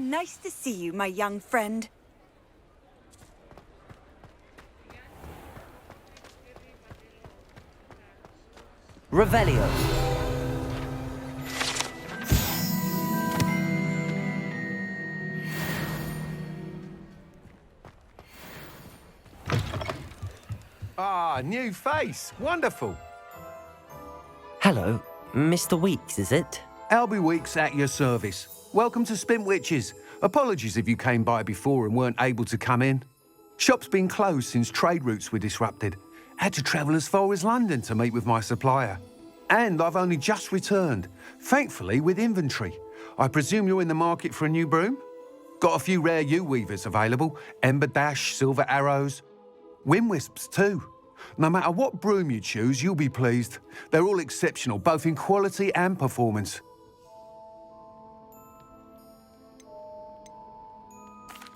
Nice to see you, my young friend. Revelio. Ah, new face. Wonderful. Hello, Mr. Weeks, is it? Albie Weeks at your service. Welcome to Spintwitches. Apologies if you came by before and weren't able to come in. Shop's been closed since trade routes were disrupted. Had to travel as far as London to meet with my supplier. And I've only just returned, thankfully with inventory. I presume you're in the market for a new broom? Got a few rare U-weavers available. Ember Dash, Silver Arrows. Wind Wisps too. No matter what broom you choose, you'll be pleased. They're all exceptional, both in quality and performance.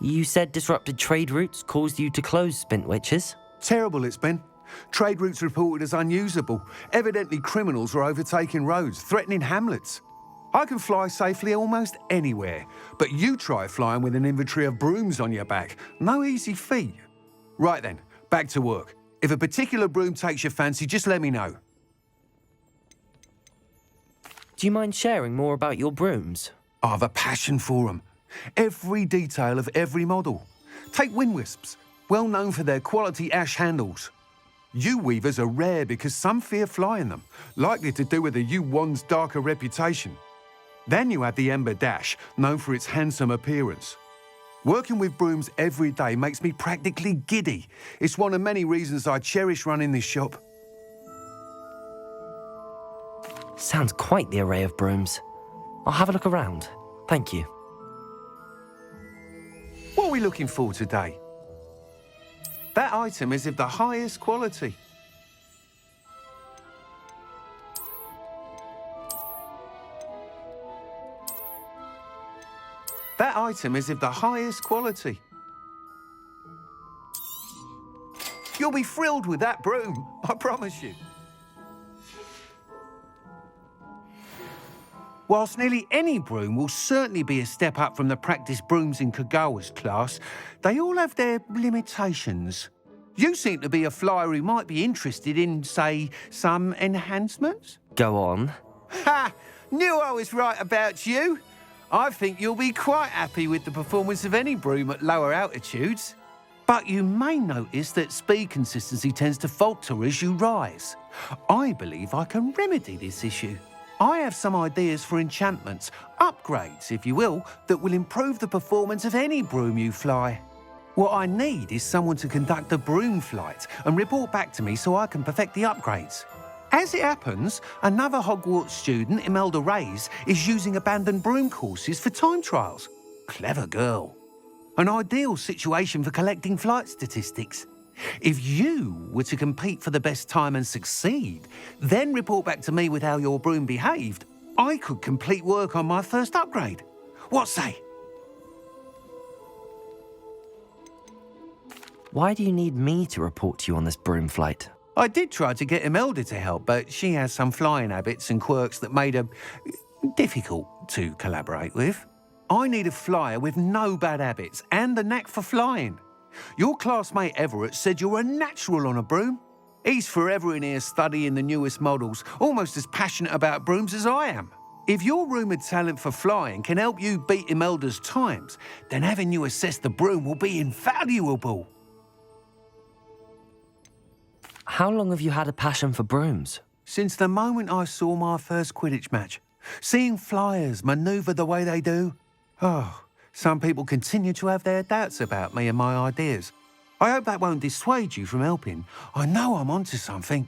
You said disrupted trade routes caused you to close Spintwitches? Terrible it's been. Trade routes reported as unusable. Evidently criminals were overtaking roads, threatening hamlets. I can fly safely almost anywhere, but you try flying with an inventory of brooms on your back. No easy feat. Right then, back to work. If a particular broom takes your fancy, just let me know. Do you mind sharing more about your brooms? I've a passion for them. Every detail of every model. Take Wind Wisps, well known for their quality ash handles. U-weavers are rare because some fear flying them, likely to do with the U-wand's darker reputation. Then you have the Ember Dash, known for its handsome appearance. Working with brooms every day makes me practically giddy. It's one of many reasons I cherish running this shop. Sounds quite the array of brooms. I'll have a look around. Thank you. What are we looking for today? That item is of the highest quality. That item is of the highest quality. You'll be thrilled with that broom, I promise you. Whilst nearly any broom will certainly be a step up from the practice brooms in Kagawa's class, they all have their limitations. You seem to be a flyer who might be interested in, say, some enhancements? Go on. Ha! Knew I was right about you. I think you'll be quite happy with the performance of any broom at lower altitudes. But you may notice that speed consistency tends to falter as you rise. I believe I can remedy this issue. I have some ideas for enchantments, upgrades, if you will, that will improve the performance of any broom you fly. What I need is someone to conduct a broom flight and report back to me so I can perfect the upgrades. As it happens, another Hogwarts student, Imelda Reyes, is using abandoned broom courses for time trials. Clever girl. An ideal situation for collecting flight statistics. If you were to compete for the best time and succeed, then report back to me with how your broom behaved, I could complete work on my first upgrade. What say? Why do you need me to report to you on this broom flight? I did try to get Imelda to help, but she has some flying habits and quirks that made her difficult to collaborate with. I need a flyer with no bad habits and the knack for flying. Your classmate Everett said you're a natural on a broom. He's forever in here studying the newest models, almost as passionate about brooms as I am. If your rumoured talent for flying can help you beat Imelda's times, then having you assess the broom will be invaluable. How long have you had a passion for brooms? Since the moment I saw my first Quidditch match. Seeing flyers manoeuvre the way they do. Oh, some people continue to have their doubts about me and my ideas. I hope that won't dissuade you from helping. I know I'm onto something.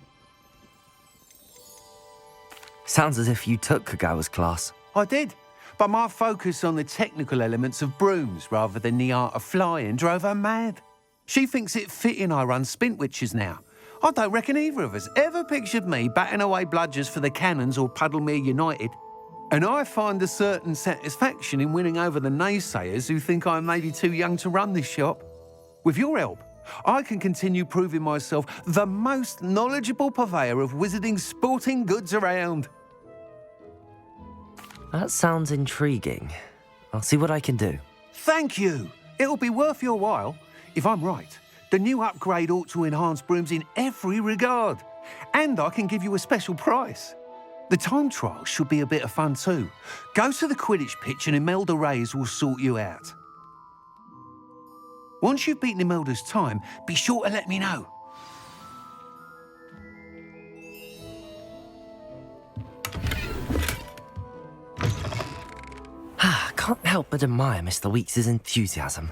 Sounds as if you took Kagawa's class. I did, but my focus on the technical elements of brooms rather than the art of flying drove her mad. She thinks it fitting I run Spintwitches now. I don't reckon either of us ever pictured me batting away bludgers for the Cannons or Puddlemere United. And I find a certain satisfaction in winning over the naysayers who think I'm maybe too young to run this shop. With your help, I can continue proving myself the most knowledgeable purveyor of wizarding sporting goods around. That sounds intriguing. I'll see what I can do. Thank you. It'll be worth your while. If I'm right, the new upgrade ought to enhance brooms in every regard. And I can give you a special price. The time trial should be a bit of fun too. Go to the Quidditch pitch and Imelda Reyes will sort you out. Once you've beaten Imelda's time, be sure to let me know. Can't help but admire Mr. Weeks' enthusiasm.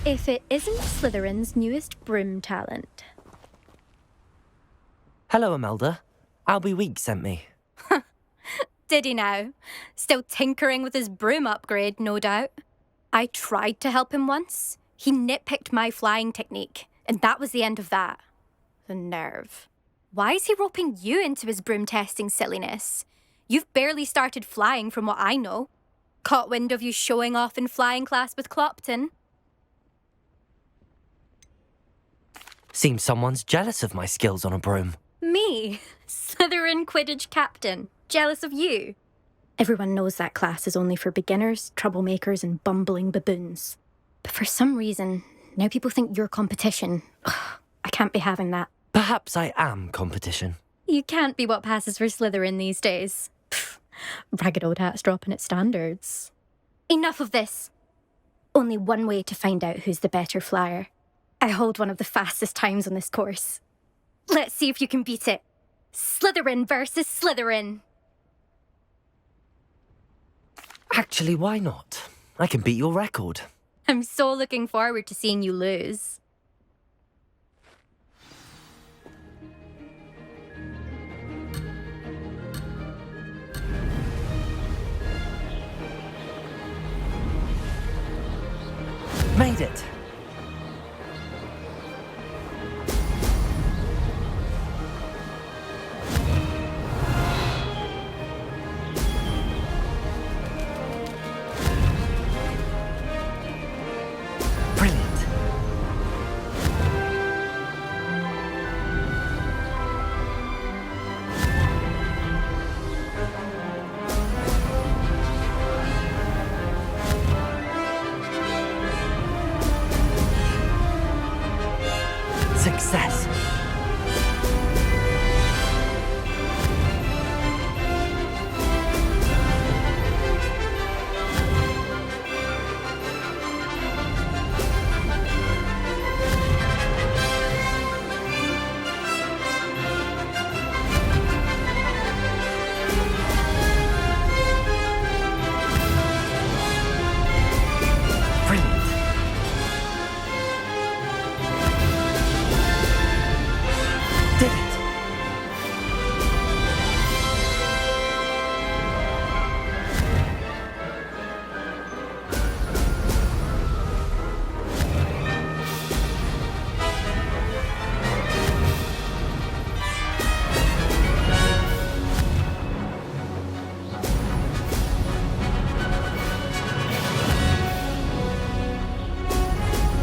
If it isn't Slytherin's newest broom talent. Hello, Imelda. Albie Weeks sent me. Did he now? Still tinkering with his broom upgrade, no doubt. I tried to help him once. He nitpicked my flying technique, and that was the end of that. The nerve. Why is he roping you into his broom testing silliness? You've barely started flying from what I know. Caught wind of you showing off in flying class with Clopton. Seems someone's jealous of my skills on a broom. Me? Slytherin Quidditch captain. Jealous of you? Everyone knows that class is only for beginners, troublemakers, and bumbling baboons. But for some reason, now people think you're competition. Ugh, I can't be having that. Perhaps I am competition. You can't be what passes for Slytherin these days. Pfft, ragged old hat's dropping its standards. Enough of this. Only one way to find out who's the better flyer. I hold one of the fastest times on this course. Let's see if you can beat it. Slytherin versus Slytherin. Actually, why not? I can beat your record. I'm so looking forward to seeing you lose. Made it! Brilliant! Success! Brilliant! Did it!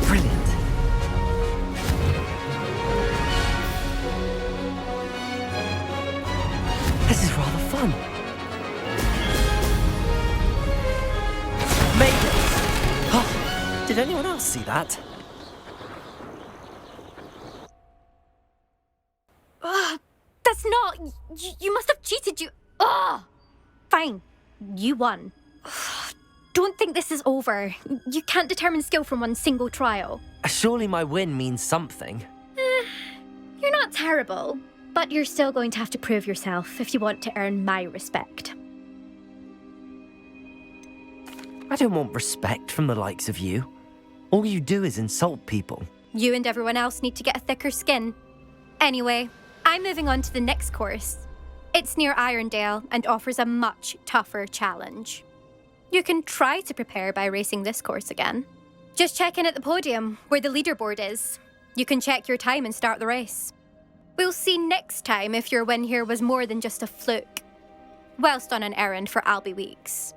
Brilliant! done! Made it! Huh. Did anyone else see that? That's not... You must have cheated, you... Ugh! Fine. You won. Don't think this is over. You can't determine skill from one single trial. Surely my win means something. You're not terrible, but you're still going to have to prove yourself if you want to earn my respect. I don't want respect from the likes of you. All you do is insult people. You and everyone else need to get a thicker skin. Anyway, I'm moving on to the next course. It's near Irondale and offers a much tougher challenge. You can try to prepare by racing this course again. Just check in at the podium, where the leaderboard is. You can check your time and start the race. We'll see next time if your win here was more than just a fluke, whilst on an errand for Albie Weeks.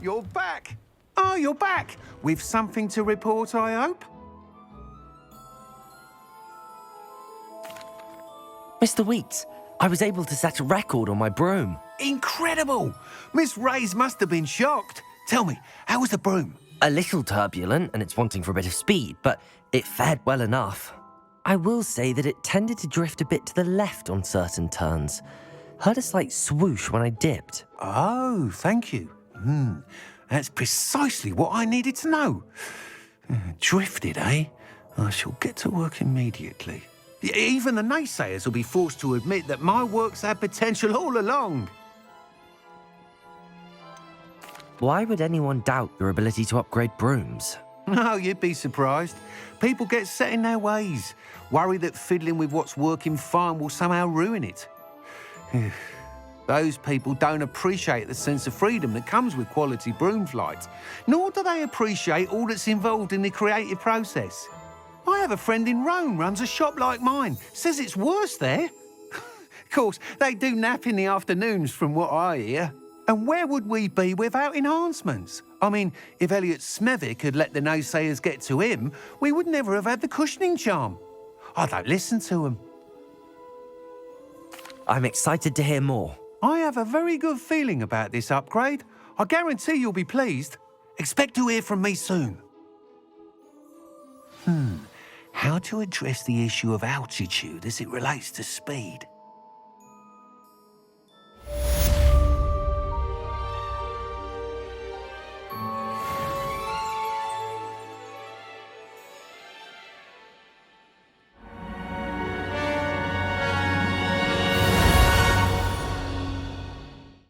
You're back! Oh, you're back! With something to report, I hope? Mr. Weeks, I was able to set a record on my broom. Incredible! Miss Ray's must have been shocked. Tell me, how was the broom? A little turbulent, and it's wanting for a bit of speed, but it fared well enough. I will say that it tended to drift a bit to the left on certain turns. Heard a slight swoosh when I dipped. Oh, thank you. That's precisely what I needed to know. Drifted, eh? I shall get to work immediately. Even the naysayers will be forced to admit that my work's had potential all along. Why would anyone doubt your ability to upgrade brooms? No, you'd be surprised. People get set in their ways, worry that fiddling with what's working fine will somehow ruin it. Those people don't appreciate the sense of freedom that comes with quality broom flight, nor do they appreciate all that's involved in the creative process. I have a friend in Rome runs a shop like mine, says it's worse there. Of course, they do nap in the afternoons from what I hear. And where would we be without enhancements? I mean, if Elliot Smethwick had let the naysayers get to him, we would never have had the cushioning charm. I don't listen to them. I'm excited to hear more. I have a very good feeling about this upgrade. I guarantee you'll be pleased. Expect to hear from me soon. How to address the issue of altitude as it relates to speed?